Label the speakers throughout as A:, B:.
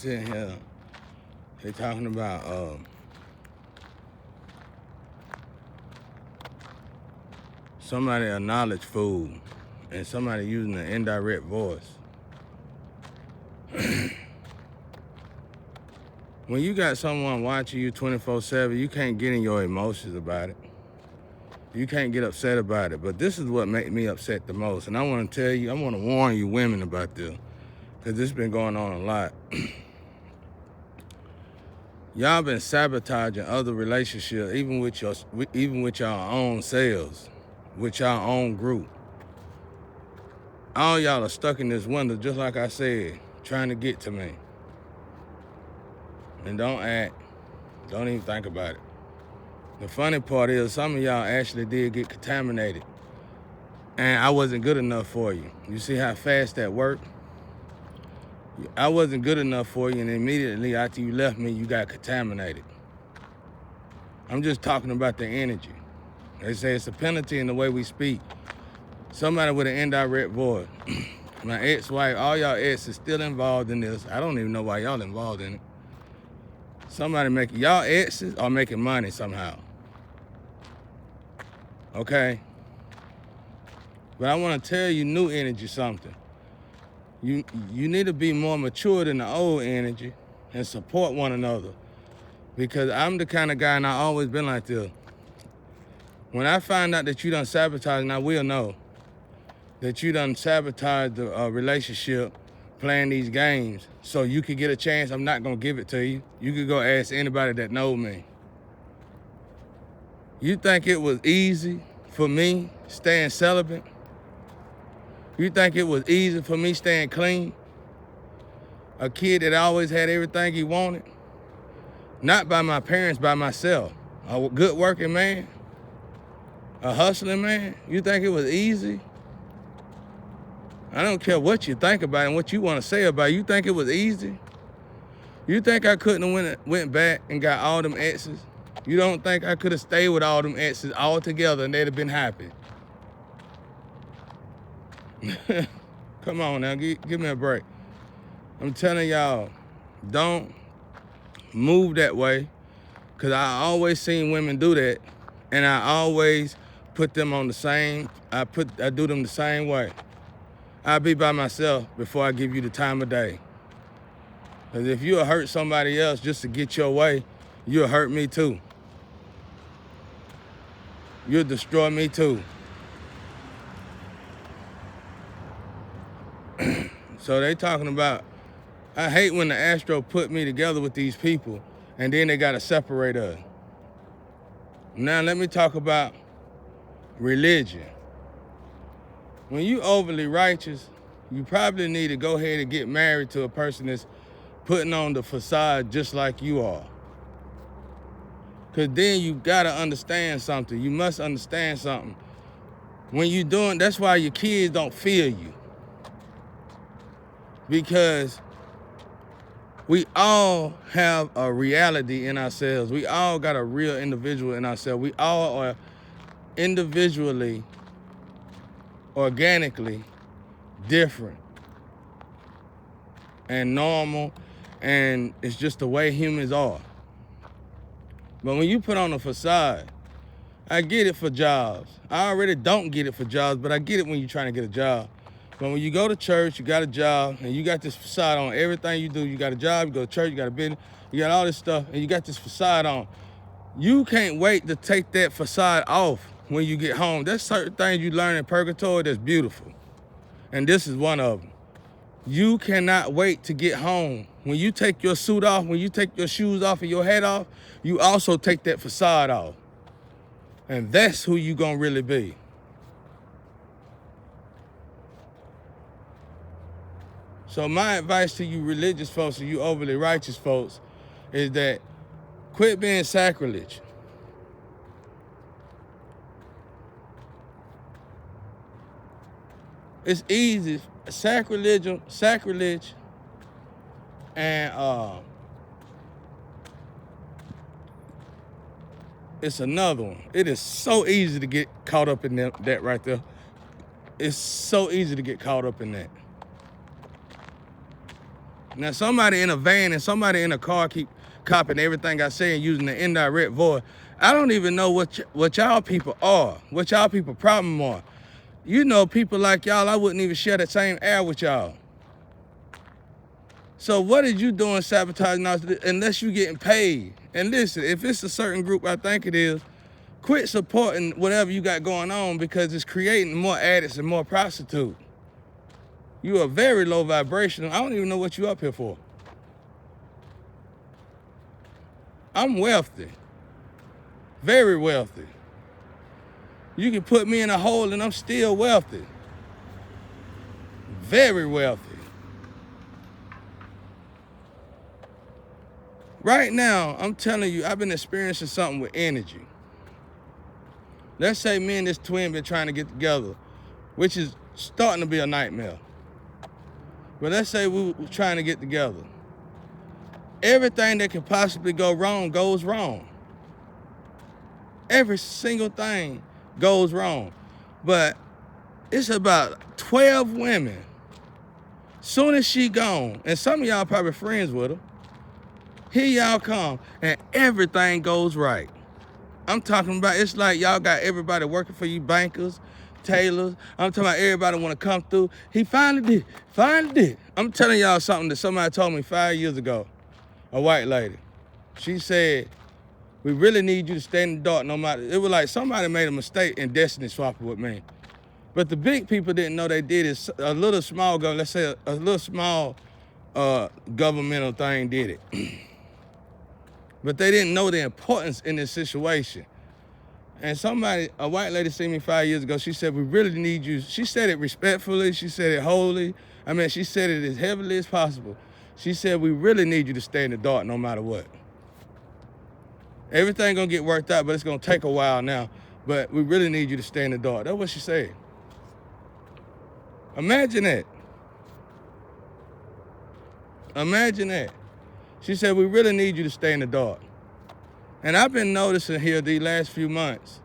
A: Sitting here, they talking about somebody a knowledge fool and somebody using an indirect voice. When you got someone watching you 24/7, you can't get in your emotions about it. You can't get upset about it. But this is what made me upset the most. And I want to tell you, I want to warn you women about this, because this has been going on a lot. Y'all been sabotaging other relationships, even with your own selves, with your own group. All y'all are stuck in this window, just like I said, trying to get to me. And don't act. Don't even think about it. The funny part is some of y'all actually did get contaminated. And I wasn't good enough for you. You see how fast that worked? I wasn't good enough for you, and immediately after you left me, you got contaminated. I'm just talking about the energy. They say it's a penalty in the way we speak. Somebody with an indirect voice. My ex-wife, all y'all exes still involved in this. I don't even know why y'all involved in it. Y'all exes are making money somehow. Okay? But I want to tell you new energy something. You need to be more mature than the old energy and support one another. Because I'm the kind of guy, and I've always been like this. When I find out that you done sabotaged, and I will know that you done sabotaged the relationship playing these games so you could get a chance, I'm not going to give it to you. You could go ask anybody that know me. You think it was easy for me staying celibate? You think it was easy for me staying clean? A kid that always had everything he wanted? Not by my parents, by myself. A good working man? A hustling man? You think it was easy? I don't care what you think about it and what you want to say about it. You think it was easy? You think I couldn't have went back and got all them exes? You don't think I could have stayed with all them exes all together and they'd have been happy? Come on now, give me a break. I'm telling y'all, don't move that way, because I always seen women do that, and I always put them on the same, I do them the same way. I'll be by myself before I give you the time of day. Because if you'll hurt somebody else just to get your way, you'll hurt me too. You'll destroy me too. So they talking about, I hate when the Astro put me together with these people and then they gotta separate us. Now let me talk about religion. When you overly righteous, you probably need to go ahead and get married to a person that's putting on the facade just like you are. Because then you gotta understand something. You must understand something. When you're doing, that's why your kids don't feel you. Because we all have a reality in ourselves. We all got a real individual in ourselves. We all are individually, organically different and normal, and it's just the way humans are. But when you put on a facade, I get it for jobs. I already don't get it for jobs, but I get it when you're trying to get a job. But when you go to church, you got a job, and you got this facade on everything you do. You got a job, you go to church, you got a business, you got all this stuff, and you got this facade on. You can't wait to take that facade off when you get home. There's certain things you learn in purgatory that's beautiful. And this is one of them. You cannot wait to get home. When you take your suit off, when you take your shoes off and your hat off, you also take that facade off. And that's who you gonna really be. So my advice to you religious folks and you overly righteous folks is that quit being sacrilege. It's easy. Sacrilege, and it's another one. It is so easy to get caught up in that right there. It's so easy to get caught up in that. Now, somebody in a van and somebody in a car keep copying everything I say and using the indirect voice. I don't even know what y'all people are, what y'all people problem are. You know, people like y'all, I wouldn't even share the same air with y'all. So what are you doing sabotaging us unless you getting paid? And listen, if it's a certain group I think it is, quit supporting whatever you got going on because it's creating more addicts and more prostitutes. You are very low vibrational. I don't even know what you up here for. I'm wealthy, very wealthy. You can put me in a hole and I'm still wealthy, very wealthy. Right now, I'm telling you, I've been experiencing something with energy. Let's say me and this twin been trying to get together, which is starting to be a nightmare. But let's say we were trying to get together. Everything that could possibly go wrong goes wrong. Every single thing goes wrong. But it's about 12 women. Soon as she gone, and some of y'all probably friends with her, here y'all come, and everything goes right. I'm talking about, it's like y'all got everybody working for you, bankers, tailors. I'm talking about everybody want to come through. He finally did. I'm telling y'all something that somebody told me 5 years ago, a white lady. She said, we really need you to stay in the dark no matter. It was like somebody made a mistake in destiny swapping with me. But the big people didn't know they did it. A little small, let's say a little small governmental thing did it. But they didn't know the importance in this situation. And a white lady seen me 5 years ago, she said, we really need you. She said it respectfully, she said it wholly. I mean, she said it as heavily as possible. She said, we really need you to stay in the dark no matter what. Everything gonna get worked out, but it's gonna take a while now. But we really need you to stay in the dark. That's what she said. Imagine that. Imagine that. She said, we really need you to stay in the dark. And I've been noticing here these last few months,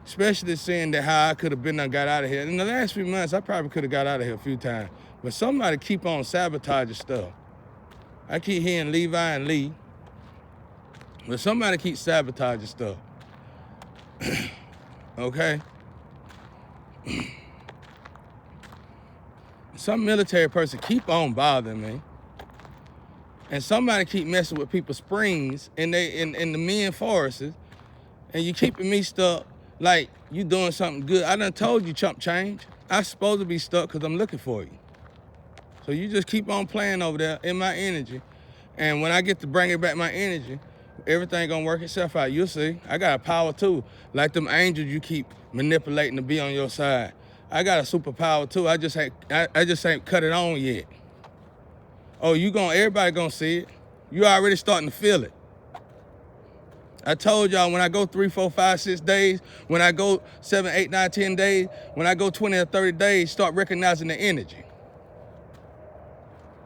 A: especially seeing that how I could have been and got out of here. In the last few months, I probably could have got out of here a few times. But somebody keep on sabotaging stuff. I keep hearing Levi and Lee. But somebody keeps sabotaging stuff. Okay? Some military person keep on bothering me. And somebody keep messing with people's springs in the men forests, and you keeping me stuck like you doing something good. I done told you chump change. I'm supposed to be stuck because I'm looking for you. So you just keep on playing over there in my energy. And when I get to bringing back my energy, everything gonna work itself out. You'll see. I got a power too. Like them angels you keep manipulating to be on your side. I got a superpower too. I just ain't cut it on yet. Oh, everybody gonna see it. You already starting to feel it. I told y'all when I go 3, 4, 5, 6 days, when I go 7, 8, 9, 10 days, when I go 20 or 30 days, start recognizing the energy.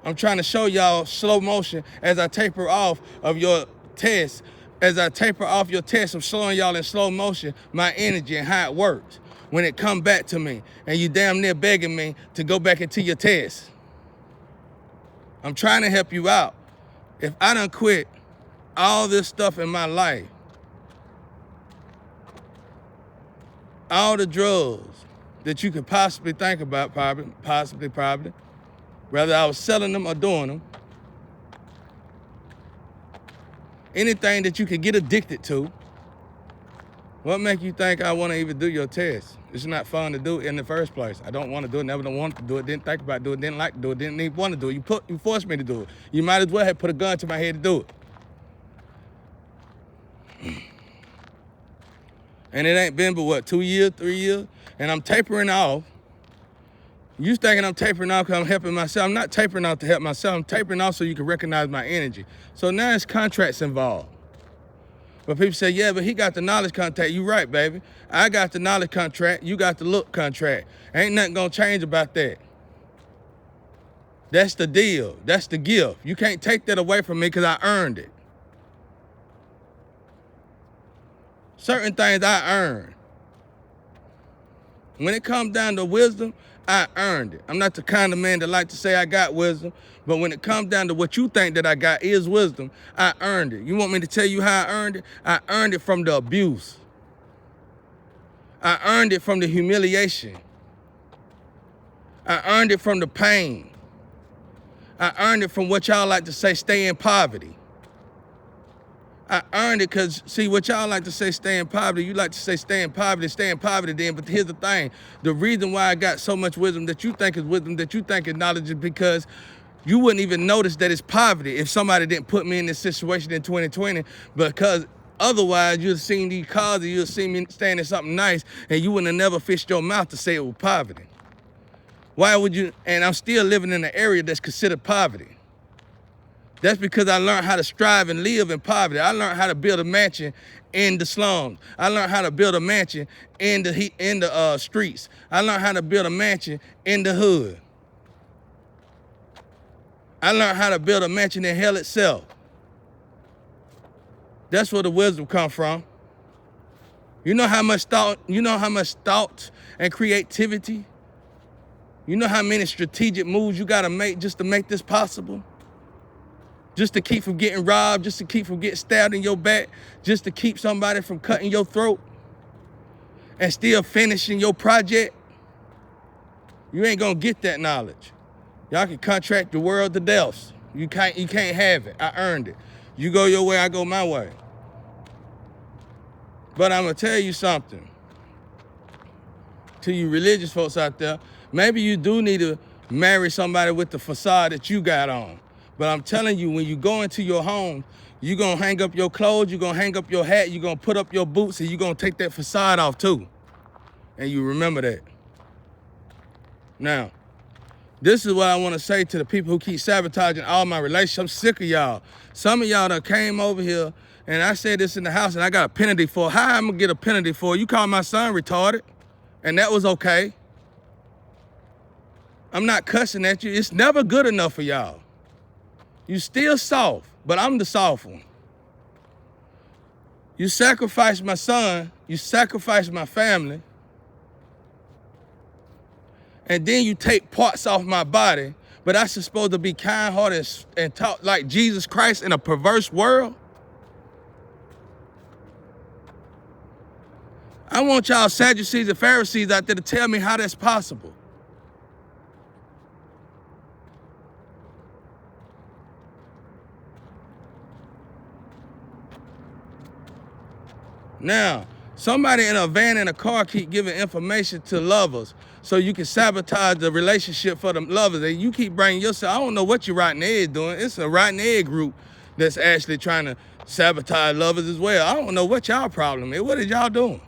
A: I'm trying to show y'all slow motion as I taper off of your test. As I taper off your test, I'm showing y'all in slow motion my energy and how it works when it come back to me and you damn near begging me to go back into your test. I'm trying to help you out. If I done quit all this stuff in my life, all the drugs that you could possibly think about, probably, whether I was selling them or doing them, anything that you could get addicted to, what make you think I want to even do your test? It's not fun to do in the first place. I don't want to do it, never don't want to do it, didn't think about doing it, didn't like to do it, didn't even want to do it. You forced me to do it. You might as well have put a gun to my head to do it. And it ain't been but what, 2 years, 3 years? And I'm tapering off. You thinking I'm tapering off because I'm helping myself. I'm not tapering off to help myself. I'm tapering off so you can recognize my energy. So now it's contracts involved. But people say, yeah, but he got the knowledge contract. You right, baby. I got the knowledge contract. You got the look contract. Ain't nothing gonna change about that. That's the deal. That's the gift. You can't take that away from me because I earned it. Certain things I earned. When it comes down to wisdom, I earned it. I'm not the kind of man that like to say I got wisdom, but when it comes down to what you think that I got is wisdom, I earned it. You want me to tell you how I earned it? I earned it from the abuse. I earned it from the humiliation. I earned it from the pain. I earned it from what y'all like to say, stay in poverty. I earned it because, see, what y'all like to say, stay in poverty, you like to say stay in poverty then, but here's the thing. The reason why I got so much wisdom that you think is wisdom, that you think is knowledge, is because you wouldn't even notice that it's poverty if somebody didn't put me in this situation in 2020, because otherwise you'd have seen these cars and you'd have seen me staying in something nice and you wouldn't have never fished your mouth to say it was poverty. Why would you? And I'm still living in an area that's considered poverty. That's because I learned how to strive and live in poverty. I learned how to build a mansion in the slums. I learned how to build a mansion in the streets. I learned how to build a mansion in the hood. I learned how to build a mansion in hell itself. That's where the wisdom comes from. You know how much thought and creativity, you know how many strategic moves you gotta make just to make this possible? Just to keep from getting robbed, just to keep from getting stabbed in your back, just to keep somebody from cutting your throat and still finishing your project. You ain't gonna get that knowledge. Y'all can contract the world to death. You can't have it. I earned it. You go your way, I go my way. But I'm gonna tell you something. To you religious folks out there, maybe you do need to marry somebody with the facade that you got on. But I'm telling you, when you go into your home, you're gonna hang up your clothes, you're gonna hang up your hat, you're gonna put up your boots, and you're gonna take that facade off too. And you remember that. Now, this is what I wanna say to the people who keep sabotaging all my relationships. I'm sick of y'all. Some of y'all that came over here, and I said this in the house, and I got a penalty for it. How I'm gonna get a penalty for it? You call my son retarded, and that was okay. I'm not cussing at you. It's never good enough for y'all. You still soft, but I'm the soft one. You sacrificed my son, you sacrificed my family, and then you take parts off my body, but I'm supposed to be kind-hearted and talk like Jesus Christ in a perverse world? I want y'all Sadducees and Pharisees out there to tell me how that's possible. Now, somebody in a van and a car keep giving information to lovers so you can sabotage the relationship for the lovers. And you keep bringing yourself, I don't know what your rotten egg doing. It's a rotten egg group that's actually trying to sabotage lovers as well. I don't know what y'all problem is. What is y'all doing?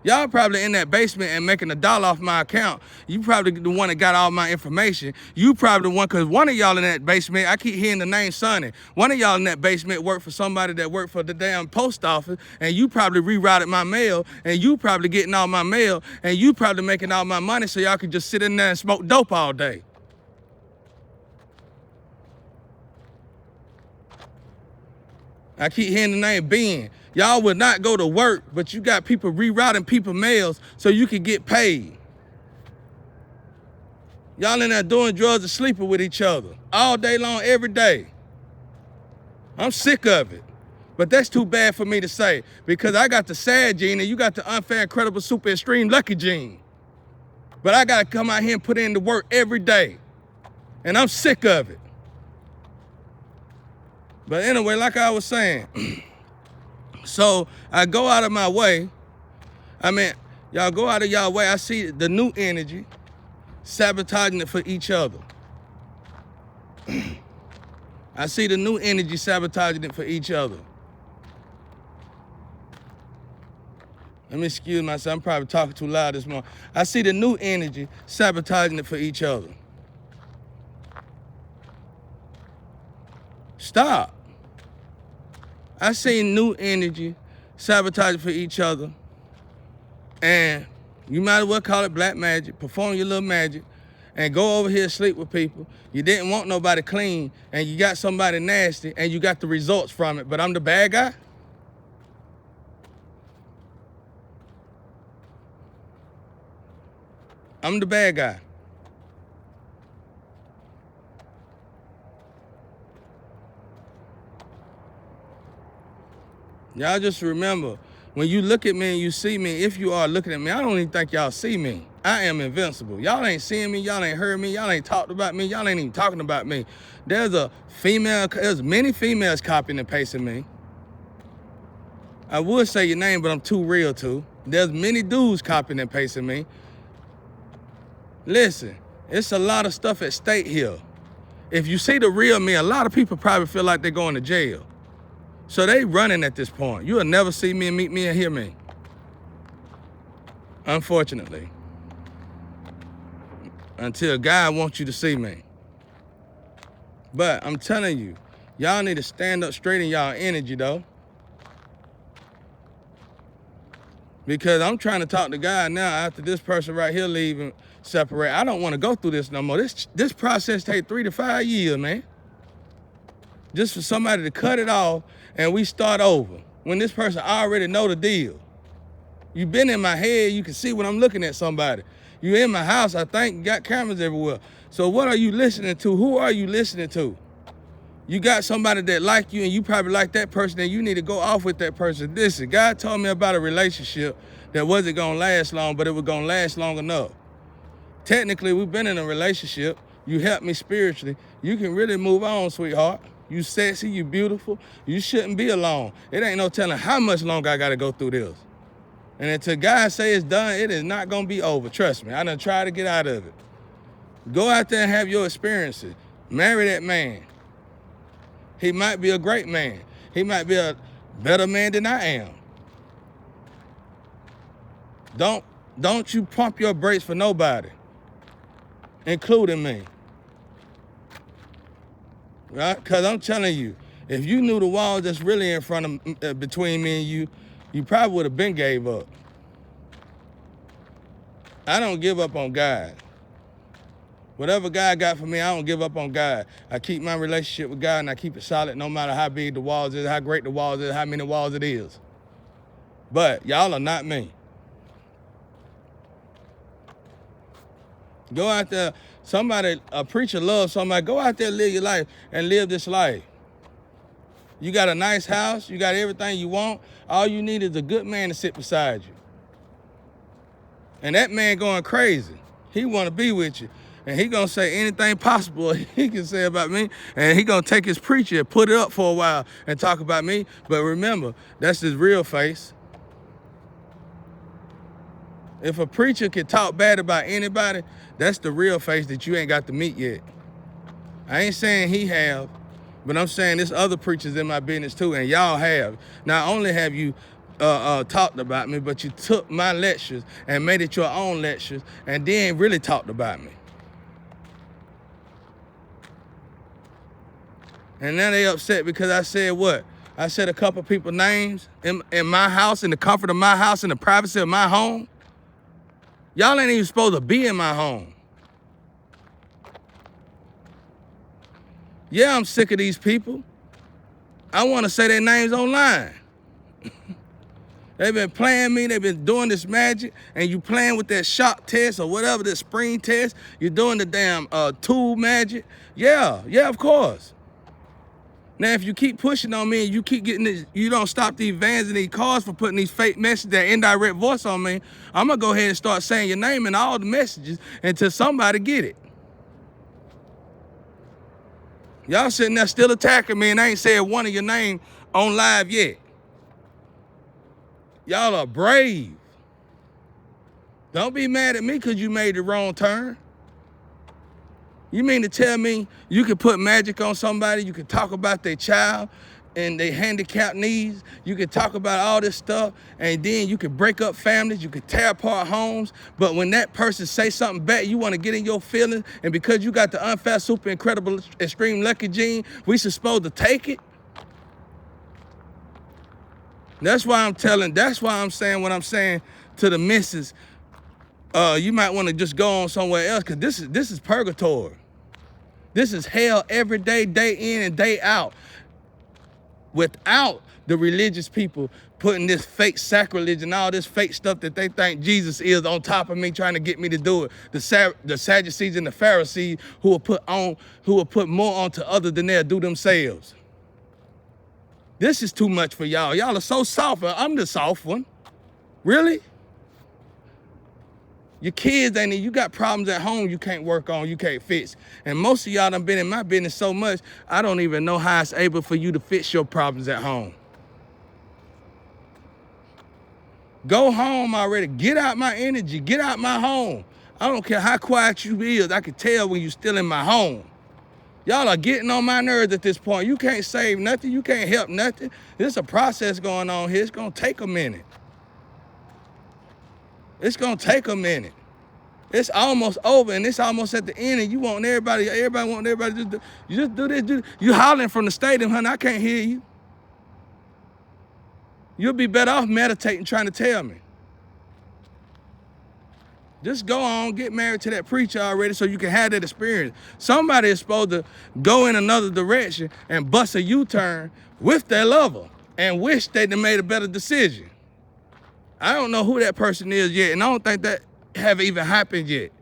A: Y'all probably in that basement and making $1 off my account. You probably the one that got all my information. You probably the one, because one of y'all in that basement, I keep hearing the name Sonny. One of y'all in that basement worked for somebody that worked for the damn post office, and you probably rerouted my mail, and you probably getting all my mail, and you probably making all my money so y'all could just sit in there and smoke dope all day. I keep hearing the name Ben. Y'all would not go to work, but you got people rerouting people's mails so you can get paid. Y'all in there doing drugs and sleeping with each other all day long, every day. I'm sick of it. But that's too bad for me to say, because I got the sad gene and you got the unfair, incredible, super extreme lucky gene. But I gotta come out here and put in the work every day. And I'm sick of it. But anyway, like I was saying, so I go out of my way. Y'all go out of y'all way. I see the new energy sabotaging it for each other. I see the new energy sabotaging it for each other. Let me excuse myself. I'm probably talking too loud this morning. I see the new energy sabotaging it for each other. Stop. I see new energy sabotaging for each other. And you might as well call it black magic. Perform your little magic and go over here and sleep with people. You didn't want nobody clean and you got somebody nasty and you got the results from it, but I'm the bad guy? I'm the bad guy. Y'all just remember, when you look at me and you see me, if you are looking at me, I don't even think y'all see me. I am invincible. Y'all ain't seeing me, y'all ain't heard me, y'all ain't talked about me, y'all ain't even talking about me. There's many females copying and pasting me. I would say your name, but I'm too real to. There's many dudes copying and pasting me. Listen, it's a lot of stuff at stake here. If you see the real me, a lot of people probably feel like they're going to jail. So they running at this point. You'll never see me and meet me and hear me. Unfortunately. Until God wants you to see me. But I'm telling you, y'all need to stand up straight in y'all energy though. Because I'm trying to talk to God now after this person right here leaving, separate. I don't want to go through this no more. This process takes 3 to 5 years, man. Just for somebody to cut it off and we start over. When this person already know the deal. You been in my head, you can see when I'm looking at somebody. You in my house, I think, you got cameras everywhere. So what are you listening to? Who are you listening to? You got somebody that like you and you probably like that person and you need to go off with that person. Listen, God told me about a relationship that wasn't gonna last long, but it was gonna last long enough. Technically, we've been in a relationship. You helped me spiritually. You can really move on, sweetheart. You sexy, you beautiful. You shouldn't be alone. It ain't no telling how much longer I gotta go through this. And until God say it's done, it is not gonna be over. Trust me, I done tried to get out of it. Go out there and have your experiences. Marry that man. He might be a great man. He might be a better man than I am. Don't you pump your brakes for nobody, including me. Right? Because I'm telling you, if you knew the wall that's really in front of, between me and you probably would have been gave up. I don't give up on God. Whatever God got for me, I don't give up on God. I keep my relationship with God and I keep it solid no matter how big the walls is, how great the walls is, how many walls it is. But y'all are not me. Go out there, a preacher loves somebody, go out there and live your life and live this life. You got a nice house, you got everything you want. All you need is a good man to sit beside you. And that man going crazy. He want to be with you. And he gonna say anything possible he can say about me. And he gonna take his preacher and put it up for a while and talk about me. But remember, that's his real face. If a preacher can talk bad about anybody, that's the real face that you ain't got to meet yet. I ain't saying he have, but I'm saying there's other preachers in my business too, and y'all have. Not only have you talked about me, but you took my lectures and made it your own lectures and then really talked about me. And now they upset because I said what? I said a couple people's names in my house, in the comfort of my house, in the privacy of my home. Y'all ain't even supposed to be in my home. Yeah, I'm sick of these people. I want to say their names online. They've been playing me, they've been doing this magic, and you playing with that shock test or whatever, that spring test. You're doing the damn tool magic. Yeah, of course. Now, if you keep pushing on me and you keep getting this, you don't stop these vans and these cars for putting these fake messages, that indirect voice on me, I'm going to go ahead and start saying your name in all the messages until somebody get it. Y'all sitting there still attacking me and I ain't said one of your name on live yet. Y'all are brave. Don't be mad at me because you made the wrong turn. You mean to tell me you can put magic on somebody, you can talk about their child and their handicapped needs, you can talk about all this stuff, and then you can break up families, you can tear apart homes, but when that person say something bad, you want to get in your feelings, and because you got the unfat, super incredible, extreme lucky gene, we supposed to take it? That's why I'm saying what I'm saying to the missus. You might want to just go on somewhere else, because this is purgatory. This is hell every day, day in and day out. Without the religious people putting this fake sacrilege and all this fake stuff that they think Jesus is on top of me, trying to get me to do it. The Sadducees and the Pharisees who will put more onto others than they'll do themselves. This is too much for y'all. Y'all are so soft. I'm the soft one. Really? Your kids ain't, you got problems at home you can't work on, you can't fix. And most of y'all done been in my business so much, I don't even know how it's able for you to fix your problems at home. Go home already. Get out my energy. Get out my home. I don't care how quiet you is. I can tell when you still in my home. Y'all are getting on my nerves at this point. You can't save nothing. You can't help nothing. There's a process going on here. It's going to take a minute. It's going to take a minute. It's almost over, and it's almost at the end, and you want everybody to just do this. You hollering from the stadium, honey, I can't hear you. You'll be better off meditating, trying to tell me. Just go on, get married to that preacher already so you can have that experience. Somebody is supposed to go in another direction and bust a U-turn with their lover and wish they'd made a better decision. I don't know who that person is yet, and I don't think that have even happened yet.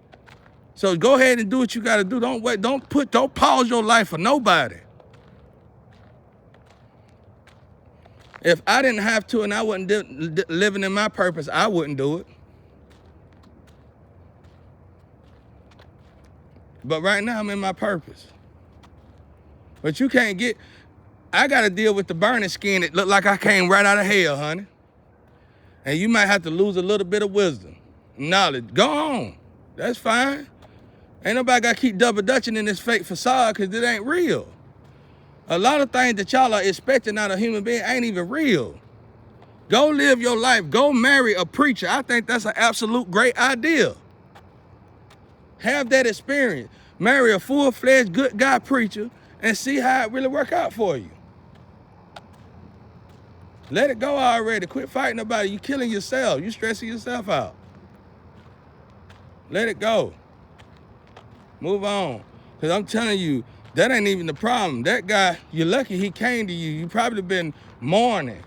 A: So go ahead and do what you gotta do. Don't wait, don't pause your life for nobody. If I didn't have to and I wasn't living in my purpose, I wouldn't do it. But right now I'm in my purpose. But you can't I gotta deal with the burning skin that look like I came right out of hell, honey. And you might have to lose a little bit of wisdom, knowledge. Go on. That's fine. Ain't nobody got to keep double dutching in this fake facade because it ain't real. A lot of things that y'all are expecting out of a human being ain't even real. Go live your life. Go marry a preacher. I think that's an absolute great idea. Have that experience. Marry a full-fledged good guy preacher and see how it really work out for you. Let it go already. Quit fighting about it. You killing yourself. You stressing yourself out. Let it go. Move on. Because I'm telling you, that ain't even the problem. That guy, you're lucky he came to you. You probably been mourning.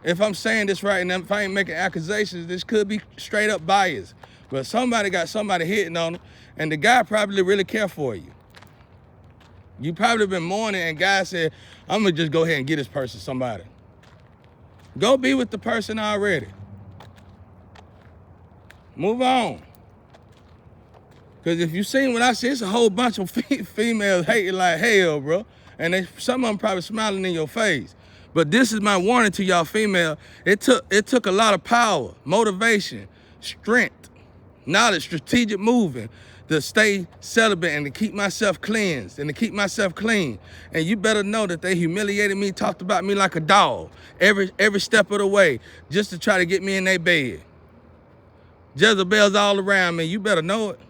A: If I'm saying this right, and if I ain't making accusations, this could be straight up bias. But somebody got somebody hitting on him, and the guy probably really care for you. You probably been mourning, and guy said, I'm going to just go ahead and get this person somebody. Go be with the person already. Move on. Because if you seen what I see, it's a whole bunch of females hating like hell, bro. And some of them probably smiling in your face. But this is my warning to y'all female. It took a lot of power, motivation, strength, knowledge, strategic moving to stay celibate and to keep myself cleansed and to keep myself clean. And you better know that they humiliated me, talked about me like a dog every step of the way just to try to get me in their bed. Jezebel's all around me. You better know it.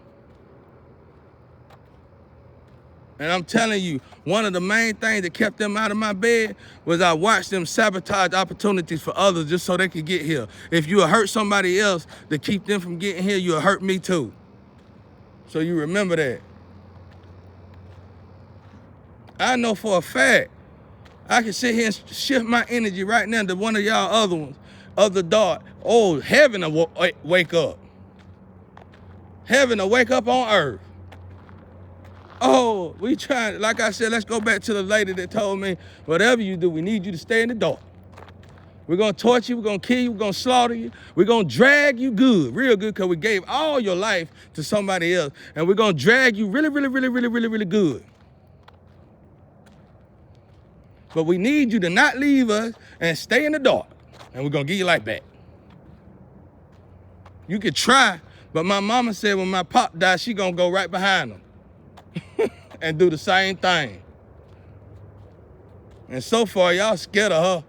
A: And I'm telling you, one of the main things that kept them out of my bed was I watched them sabotage opportunities for others just so they could get here. If you hurt somebody else to keep them from getting here, you'll hurt me too. So you remember that. I know for a fact, I can sit here and shift my energy right now to one of y'all other ones, of the dark. Oh, heaven will wake up. Heaven will wake up on earth. Oh, we trying, like I said, let's go back to the lady that told me, whatever you do, we need you to stay in the dark. We're going to torture you, we're going to kill you, we're going to slaughter you. We're going to drag you good, real good, because we gave all your life to somebody else. And we're going to drag you really, really, really, really, really, really good. But we need you to not leave us and stay in the dark. And we're going to give you life back. You could try, but my mama said when my pop died, she going to go right behind him and do the same thing. And so far, y'all scared of her.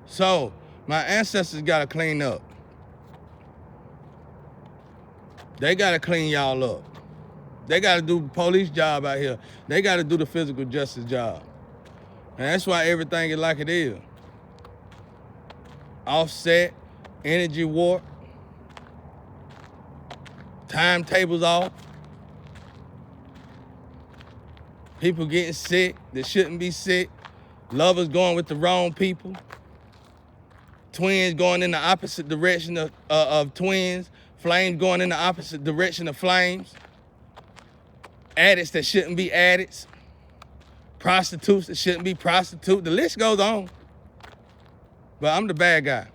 A: So, my ancestors got to clean up. They got to clean y'all up. They got to do the police job out here. They got to do the physical justice job. And that's why everything is like it is. Offset, energy warp. timetables off. People getting sick that shouldn't be sick. Lovers going with the wrong people. Twins going in the opposite direction of twins. Flames going in the opposite direction of flames. Addicts that shouldn't be addicts. Prostitutes that shouldn't be prostitutes. The list goes on. But I'm the bad guy.